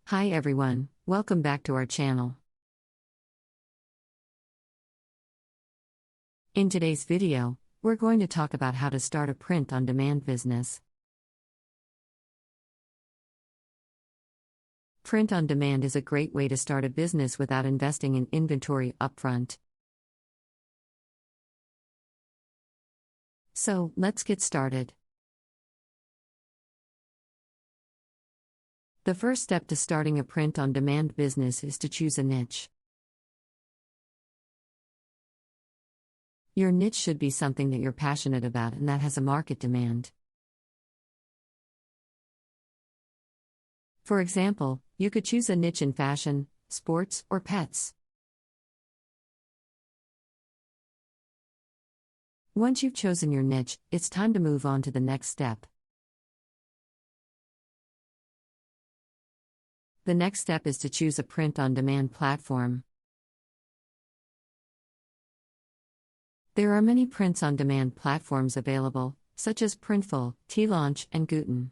Hi everyone, welcome back to our channel. In today's video, we're going to talk about how to start a print-on-demand business. Print-on-demand is a great way to start a business without investing in inventory upfront. So, let's get started. The first step to starting a print-on-demand business is to choose a niche. Your niche should be something that you're passionate about and that has a market demand. For example, you could choose a niche in fashion, sports, or pets. Once you've chosen your niche, it's time to move on to the next step. The next step is to choose a print-on-demand platform. There are many prints-on-demand platforms available, such as Printful, T-Launch, and Guten.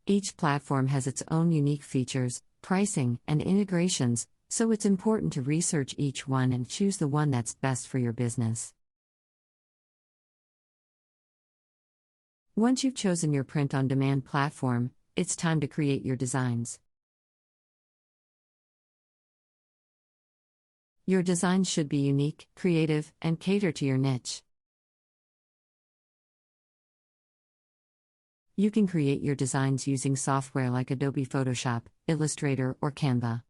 Each platform has its own unique features, pricing, and integrations, so it's important to research each one and choose the one that's best for your business. Once you've chosen your print-on-demand platform, it's time to create your designs. Your designs should be unique, creative, and cater to your niche. You can create your designs using software like Adobe Photoshop, Illustrator, or Canva.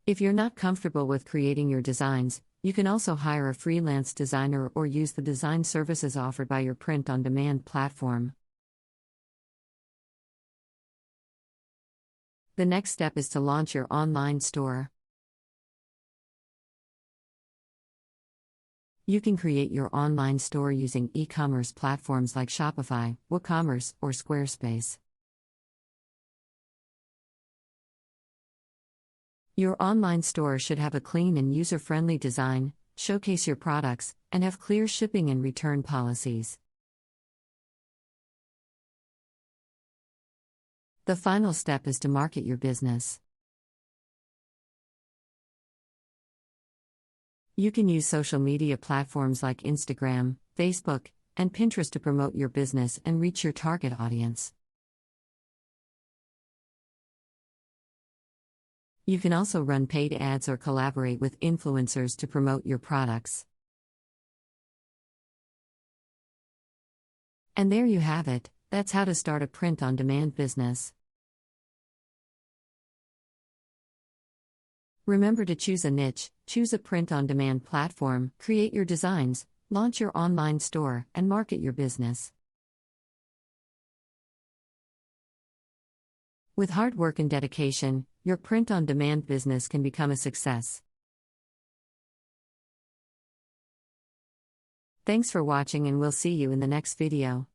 If you're not comfortable with creating your designs, you can also hire a freelance designer or use the design services offered by your print-on-demand platform. The next step is to launch your online store. You can create your online store using e-commerce platforms like Shopify, WooCommerce, or Squarespace. Your online store should have a clean and user-friendly design, showcase your products, and have clear shipping and return policies. The final step is to market your business. You can use social media platforms like Instagram, Facebook, and Pinterest to promote your business and reach your target audience. You can also run paid ads or collaborate with influencers to promote your products. And there you have it, that's how to start a print-on-demand business. Remember to choose a niche, choose a print-on-demand platform, create your designs, launch your online store, and market your business. With hard work and dedication, your print-on-demand business can become a success. Thanks for watching, and we'll see you in the next video.